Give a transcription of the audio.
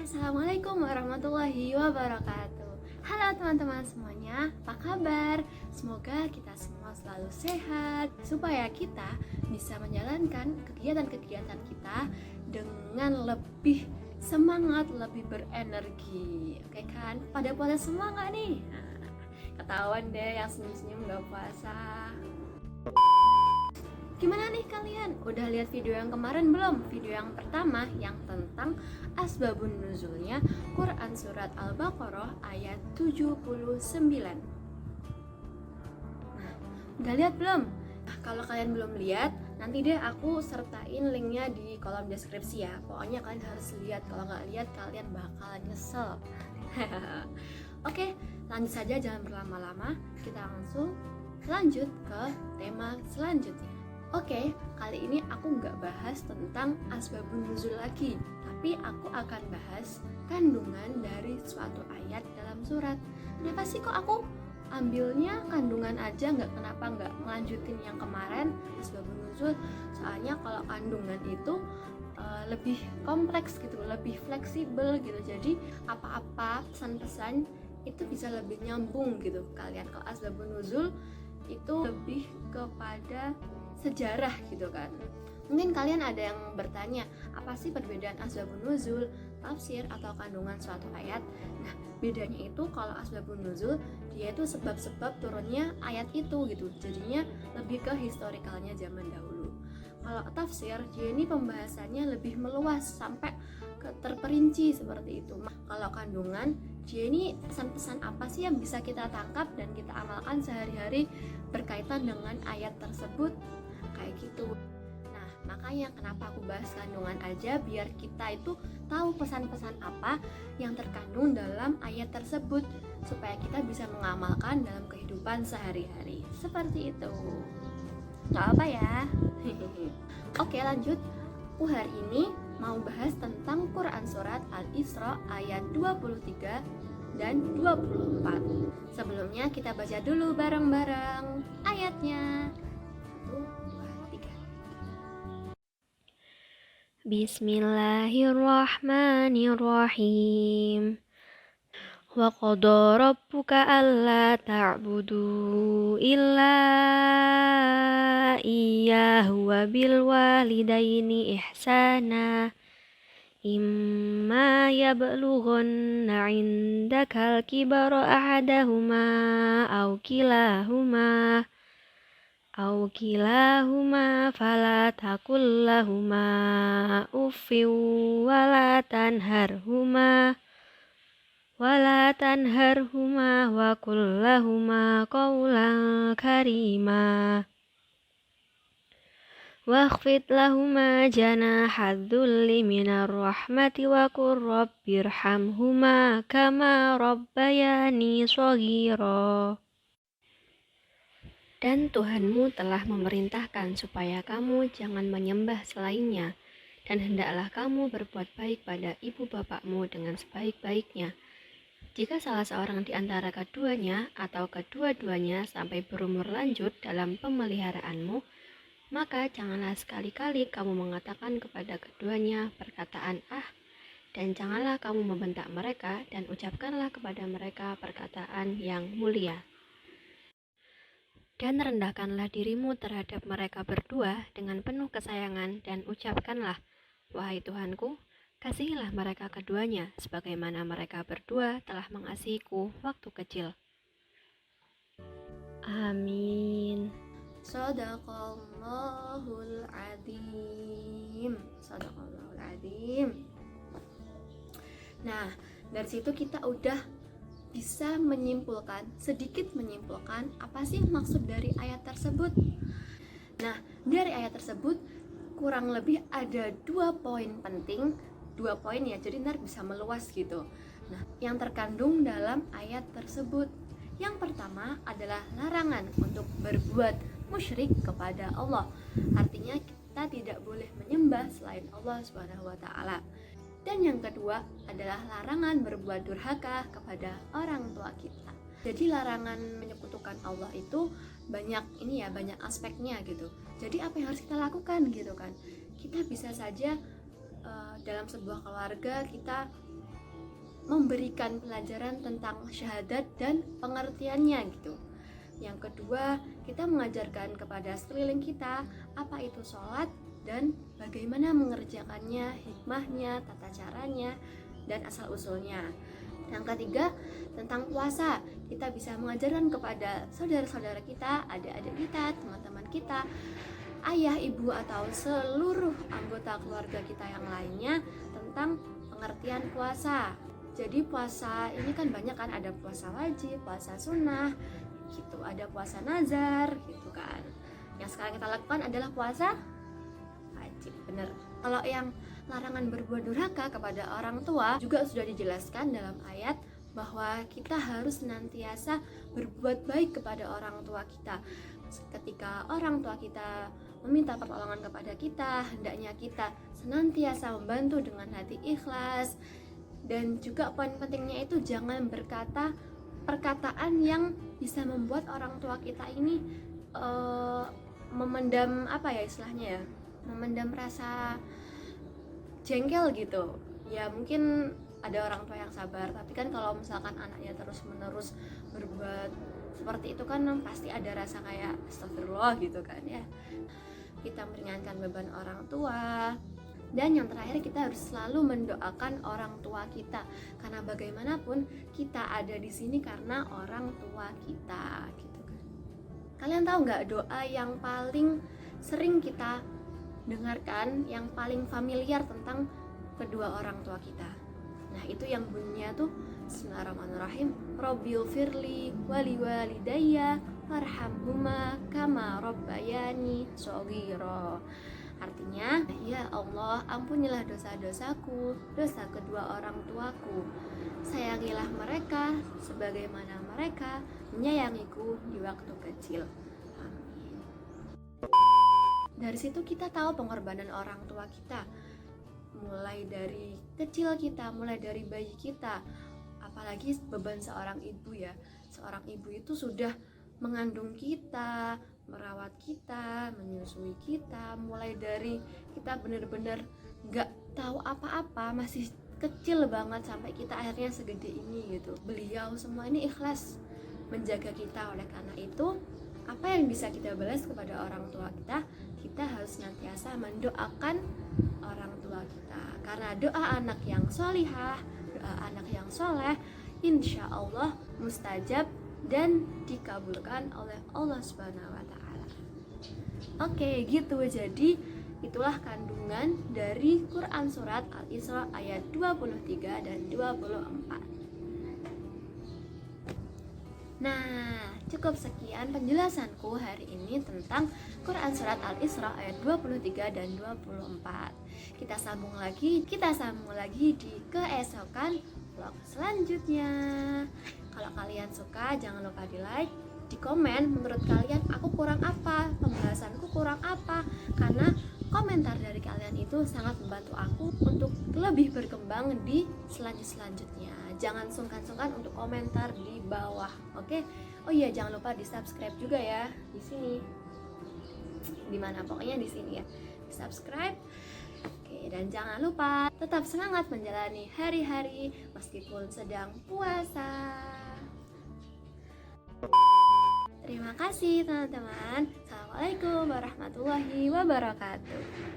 Assalamualaikum warahmatullahi wabarakatuh. Halo teman-teman semuanya, apa kabar? Semoga kita semua selalu sehat supaya kita bisa menjalankan kegiatan-kegiatan kita dengan lebih semangat, lebih berenergi. Oke kan? Pada semangat nih? Nah, ketahuan deh yang senyum-senyum gak puasa. Gimana nih kalian? Udah lihat video yang kemarin belum? Video yang pertama yang tentang asbabun nuzulnya Quran surat Al-Baqarah ayat 79. Nah, udah lihat belum? Nah, kalau kalian belum lihat, nanti deh aku sertain linknya di kolom deskripsi ya. Pokoknya kalian harus lihat, kalau nggak lihat kalian bakal nyesel. Oke, lanjut saja, jangan berlama-lama. Kita langsung lanjut ke tema selanjutnya. Oke, kali ini aku nggak bahas tentang asbabun nuzul lagi, tapi aku akan bahas kandungan dari suatu ayat dalam surat. Kenapa sih kok aku ambilnya kandungan aja, kenapa nggak melanjutin yang kemarin asbabun nuzul? Soalnya kalau kandungan itu lebih kompleks gitu, lebih fleksibel gitu. Jadi apa-apa pesan-pesan itu bisa lebih nyambung gitu kalian. Kalau asbabun nuzul itu lebih kepada sejarah gitu kan. Mungkin kalian ada yang bertanya, apa sih perbedaan asbabun nuzul, tafsir, atau kandungan suatu ayat? Nah, bedanya itu kalau asbabun nuzul dia itu sebab-sebab turunnya ayat itu gitu. Jadinya lebih ke historikalnya zaman dahulu. Kalau tafsir, dia ini pembahasannya lebih meluas sampai ke terperinci seperti itu. Kalau kandungan, dia ini pesan-pesan apa sih yang bisa kita tangkap dan kita amalkan sehari-hari berkaitan dengan ayat tersebut, kayak gitu. Nah, makanya kenapa aku bahas kandungan aja, biar kita itu tahu pesan-pesan apa yang terkandung dalam ayat tersebut, supaya kita bisa mengamalkan dalam kehidupan sehari-hari. Seperti itu. Gak apa ya. Oke, lanjut. Aku hari ini mau bahas tentang Quran surat Al-Isra ayat 23 dan 24. Sebelumnya kita baca dulu bareng-bareng ayatnya. 1, 2, 3. Bismillahirrahmanirrahim. Wa qada rabbuka alla ta'budu illa iyyahu wa bil walidaini ihsana. Imma yablughanna 'indakal kibara ahadahuma aw kilahuma fala taqul lahuma uffin wala tanharhuma wa qul lahuma qawlan karima. Wakhfid lahuma janahad dhulli minar rahmati wa qur rabbirhamhuma kama rabbayani shaghira. Dan Tuhanmu telah memerintahkan supaya kamu jangan menyembah selainnya, dan hendaklah kamu berbuat baik pada ibu bapakmu dengan sebaik-baiknya. Jika salah seorang di antara keduanya atau kedua-duanya sampai berumur lanjut dalam pemeliharaanmu, maka janganlah sekali-kali kamu mengatakan kepada keduanya perkataan dan janganlah kamu membentak mereka, dan ucapkanlah kepada mereka perkataan yang mulia. Dan rendahkanlah dirimu terhadap mereka berdua dengan penuh kesayangan, dan ucapkanlah, wahai Tuhanku, kasihilah mereka keduanya sebagaimana mereka berdua telah mengasihiku waktu kecil. Amin. Shadaqallahul adzim. Shadaqallahul adzim. Nah, dari situ kita udah bisa sedikit menyimpulkan apa sih maksud dari ayat tersebut. Nah, dari ayat tersebut kurang lebih ada 2 poin penting, 2 poin ya, jadi ntar bisa meluas gitu. Nah, yang terkandung dalam ayat tersebut, yang pertama adalah larangan untuk berbuat musyrik kepada Allah. Artinya kita tidak boleh menyembah selain Allah Subhanahu wa taala. Dan yang kedua adalah larangan berbuat durhaka kepada orang tua kita. Jadi larangan menyekutukan Allah itu banyak aspeknya gitu. Jadi apa yang harus kita lakukan gitu kan? Kita bisa saja dalam sebuah keluarga kita memberikan pelajaran tentang syahadat dan pengertiannya gitu. Yang kedua, kita mengajarkan kepada sekeliling kita apa itu sholat dan bagaimana mengerjakannya, hikmahnya, tata caranya, dan asal-usulnya. Yang ketiga, tentang puasa. Kita bisa mengajarkan kepada saudara-saudara kita, adik-adik kita, teman-teman kita, ayah, ibu, atau seluruh anggota keluarga kita yang lainnya tentang pengertian puasa. Jadi puasa ini kan banyak kan, ada puasa wajib, puasa sunnah, gitu, ada puasa nazar, gitu kan. Yang sekarang kita lakukan adalah puasa wajib, bener. Kalau yang larangan berbuat durhaka kepada orang tua juga sudah dijelaskan dalam ayat bahwa kita harus senantiasa berbuat baik kepada orang tua kita. Ketika orang tua kita meminta pertolongan kepada kita, hendaknya kita senantiasa membantu dengan hati ikhlas. Dan juga poin pentingnya itu jangan berkata perkataan yang bisa membuat orang tua kita ini memendam istilahnya memendam rasa jengkel gitu. Ya mungkin ada orang tua yang sabar, tapi kan kalau misalkan anaknya terus menerus berbuat seperti itu kan pasti ada rasa kayak astagfirullah gitu kan ya. Kita meringankan beban orang tua. Dan yang terakhir, kita harus selalu mendoakan orang tua kita, karena bagaimanapun kita ada di sini karena orang tua kita gitu kan. Kalian tahu nggak doa yang paling sering kita dengarkan, yang paling familiar tentang kedua orang tua kita? Nah, itu yang bunyinya tuh Bismillahirrahmanirrahim, Rabbil firli wali walidayya warhamhuma kama rabbayani shaghira. Artinya, ya Allah, ampunilah dosa-dosaku, dosa kedua orang tuaku. Sayangilah mereka sebagaimana mereka menyayangiku di waktu kecil. Amin. Dari situ kita tahu pengorbanan orang tua kita, mulai dari kecil kita, mulai dari bayi kita. Apalagi beban seorang ibu ya. Seorang ibu itu sudah mengandung kita, merawat kita, menyusui kita, mulai dari kita benar-benar nggak tahu apa-apa, masih kecil banget sampai kita akhirnya segede ini gitu. Beliau semua ini ikhlas menjaga kita. Oleh karena itu, apa yang bisa kita balas kepada orang tua kita? Kita harus senantiasa mendoakan orang tua kita, karena doa anak yang sholihah, doa anak yang soleh, insya Allah mustajab dan dikabulkan oleh Allah Subhanahu wa Ta'ala. Oke, gitu. Jadi itulah kandungan dari Quran surat Al-Isra ayat 23 dan 24. Nah, cukup sekian penjelasanku hari ini tentang Quran surat Al-Isra ayat 23 dan 24. Kita sambung lagi di keesokan vlog selanjutnya. Kalau kalian suka, jangan lupa di like, di komen menurut kalian aku kurang apa, pembahasanku kurang apa, karena komentar dari kalian itu sangat membantu aku untuk lebih berkembang di selanjutnya. Jangan sungkan-sungkan untuk komentar di bawah, oke? Oh iya, jangan lupa di subscribe juga ya, di sini, dimana pokoknya di sini ya, di subscribe. Oke, dan jangan lupa tetap semangat menjalani hari-hari meskipun sedang puasa. Terima kasih teman-teman. Assalamualaikum warahmatullahi wabarakatuh.